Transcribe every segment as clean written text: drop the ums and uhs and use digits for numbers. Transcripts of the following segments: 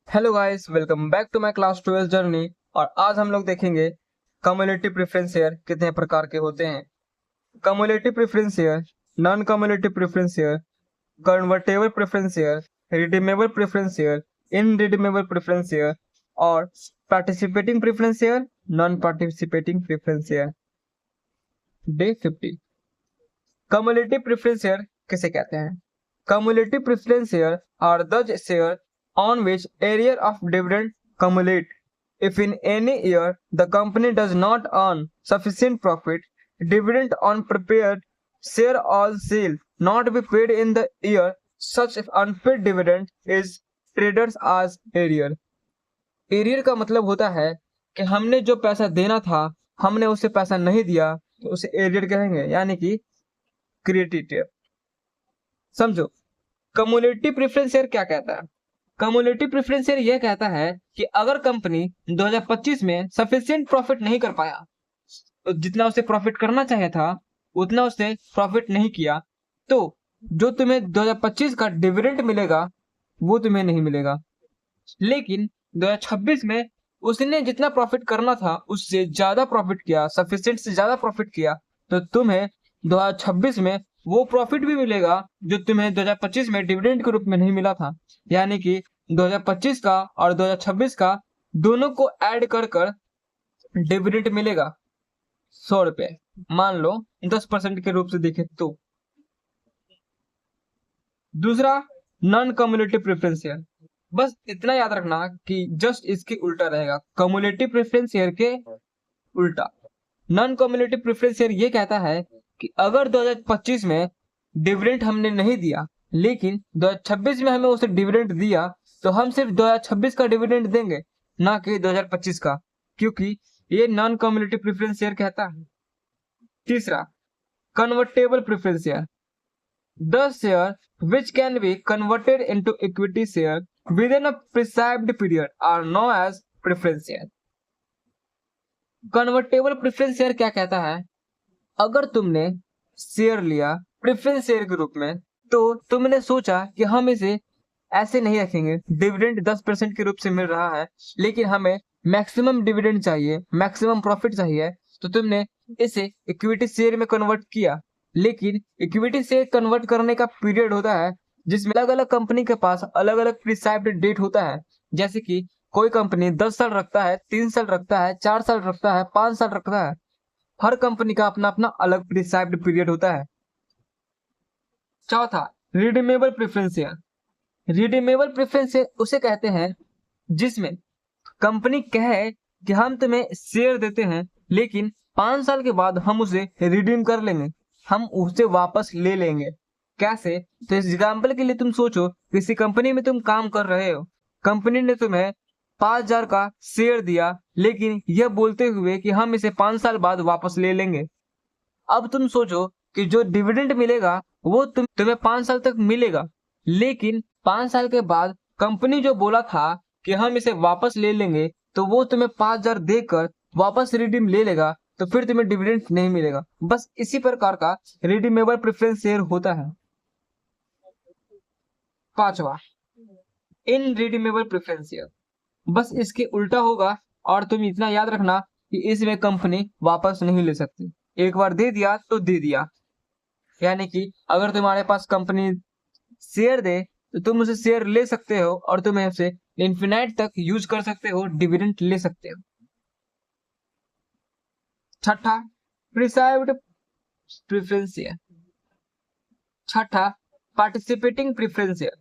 Hello guys, welcome back to my class 12 journey. और आज हम लोग देखेंगे कम्युलेटिव प्रेफरेंस शेयर कितने प्रकार के होते हैं। Cumulative preference share, non cumulative preference share, convertible preference share, redeemable preference share, irredeemable preference share और participating preference share, non participating preference share. Day 50। Cumulative preference share किसे कहते हैं? Cumulative preference share are those shares on which area of dividend cumulate. If in any year the company does not earn sufficient profit, dividend on prepared share or sale not be paid in the year, such unpaid dividend is traded as arrear. Arrear का मतलब होता है कि हमने जो पैसा देना था, हमने उसे पैसा नहीं दिया, तो उसे arrear कहेंगे, यानी कि क्रेडिट। समझो, कम्युलेटिव प्रेफरेंस शेयर क्या कहता है? कम्युलेटिव प्रेफरेंस शेयर यह कहता है कि अगर कंपनी 2025 में सफिशिएंट प्रॉफिट नहीं कर पाया, तो जितना उसे प्रॉफिट करना चाहिए था उतना उसने प्रॉफिट नहीं किया, तो जो तुम्हें 2025 का डिविडेंड मिलेगा वो तुम्हें नहीं मिलेगा। लेकिन 2026 में उसने जितना प्रॉफिट करना था उससे ज्यादा प्रॉफिट किया, सफिशिएंट से ज्यादा प्रॉफिट किया, तो तुम्हें 2026 में वो प्रॉफिट भी मिलेगा जो तुम्हें 2025 में डिविडेंड के रूप में नहीं मिला था। यानी कि 2025 का और 2026 का दोनों को ऐड कर कर डिविडेंड मिलेगा 100 रुपए। मान लो 10% के रूप से देखें तो। दूसरा, नॉन कम्युलेटिव प्रेफरेंस शेयर। बस इतना याद रखना कि जस्ट इसके उल्टा रहेगा, कम्युलेटिव प्रेफरेंस शेयर के उल्टा। नॉन कम्युलेटिव प्रेफरेंस शेयर ये कहता है कि अगर 2025 में डिविडेंड हमने नहीं दिया, लेकिन 2026 में हमें उसे डिविडेंड दिया, तो हम सिर्फ 2026 का डिविडेंड देंगे, ना कि 2025 का, क्योंकि ये नॉन कम्युलेटिव प्रेफरेंस शेयर कहता है। तीसरा, convertible preference share. The share which can be converted into equity share within a prescribed period are known as preference share. Convertible preference share क्या कहता है? अगर तुमने शेयर लिया प्रेफरेंस शेयर के रूप में, तो तुमने सोचा कि हम इसे ऐसे नहीं रखेंगे, डिविडेंड 10% के रूप से मिल रहा है, लेकिन हमें मैक्सिमम डिविडेंड चाहिए, मैक्सिमम प्रॉफिट चाहिए, तो तुमने इसे इक्विटी शेयर में कन्वर्ट किया। लेकिन इक्विटी शेयर कन्वर्ट करने का पीरियड होता है जिसमें अलग अलग कंपनी के पास अलग अलग प्रिस्क्राइब्ड डेट होता है। जैसे कि कोई कंपनी 10 साल रखता है, 3 साल रखता है, 4 साल रखता है, 5 साल रखता है। हर कंपनी का अपना अपना अलग प्रिस्क्राइब्ड पीरियड होता है। चौथा, redeemable preference share. Redeemable preference share उसे कहते हैं जिसमें कंपनी कहे कि हम तुम्हें शेयर देते हैं, लेकिन 5 साल के बाद हम उसे रिडीम कर लेंगे, हम उसे वापस ले लेंगे। कैसे? तो इस एग्जाम्पल के लिए तुम सोचो, किसी कंपनी में तुम काम कर रहे हो, कंपनी ने तुम्हें 5,000 का शेयर दिया, लेकिन यह बोलते हुए कि हम इसे 5 साल बाद वापस ले लेंगे। अब तुम सोचो कि जो डिविडेंड मिलेगा वो तुम्हें 5 साल तक मिलेगा, लेकिन 5 साल के बाद कंपनी जो बोला था कि हम इसे वापस ले लेंगे, तो वो तुम्हें 5,000 देकर वापस रिडीम ले लेगा, तो फिर तुम्हें डिविडेंड नहीं मिलेगा। बस इसी प्रकार का रिडीमेबल प्रेफरेंस शेयर होता है। पांचवा, इनरिडीमेबल प्रेफरेंस शेयर। बस इसके उल्टा होगा, और तुम इतना याद रखना कि इसमें कंपनी वापस नहीं ले सकती, एक बार दे दिया तो दे दिया। यानी कि अगर तुम्हारे पास कंपनी शेयर दे तो तुम उसे शेयर ले सकते हो और तुम उसे इन्फिनाइट तक यूज कर सकते हो, डिविडेंड ले सकते हो। छठा, प्रिसाइव्ड प्रेफरेंस शेयर। छठा, participating preference share.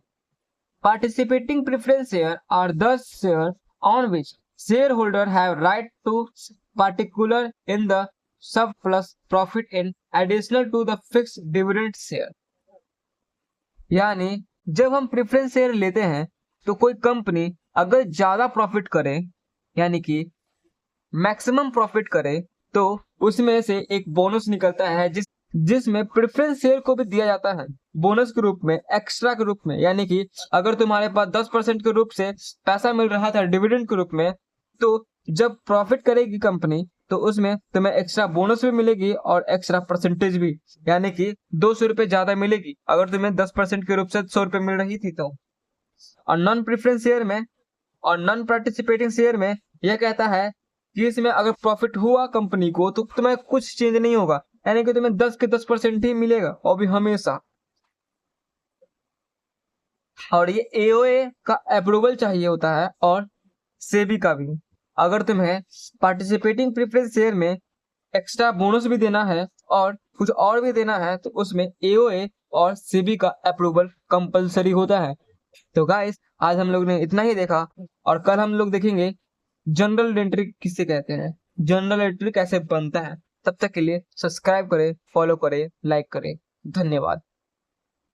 Participating preference share are those shares on which shareholder have right to particular in the surplus profit in additional to the fixed dividend share। यानी जब हम प्रेफरेंस शेयर लेते हैं तो कोई company अगर ज्यादा प्रॉफिट करे, यानी कि मैक्सिमम प्रॉफिट करे, तो उसमें से एक बोनस निकलता है जिसमें प्रेफरेंस शेयर को भी दिया जाता है बोनस के रूप में, एक्स्ट्रा के रूप में। यानी कि अगर तुम्हारे पास 10% के रूप से पैसा मिल रहा था डिविडेंड के रूप में, तो जब प्रॉफिट करेगी कंपनी तो उसमें तुम्हें एक्स्ट्रा बोनस भी मिलेगी और एक्स्ट्रा परसेंटेज भी, यानी कि 200 रुपए ज्यादा मिलेगी अगर तुम्हें 10% के रूप से 100 रुपए मिल रही थी तो। और नॉन प्रेफरेंस शेयर में और नॉन पार्टिसिपेटिंग शेयर में यह कहता है कि इसमें अगर प्रॉफिट हुआ कंपनी को तो तुम्हें कुछ चेंज नहीं होगा, यानी कि तुम्हें 10 के 10% ही मिलेगा और भी हमेशा। और ये एओए का अप्रूवल चाहिए होता है और सेबी का भी। अगर तुम्हें पार्टिसिपेटिंग प्रेफरेंस शेयर में एक्स्ट्रा बोनस भी देना है और कुछ और भी देना है तो उसमें एओए और सेबी का अप्रूवल कंपलसरी होता है। तो गाइस आज हम लोग ने इतना ही देखा और कल हम लोग देखेंगे जनरल एंट्री किसे कहते हैं, जनरल एंट्री कैसे बनता है। तब तक के लिए सब्सक्राइब करें, फॉलो करें, लाइक करें। धन्यवाद।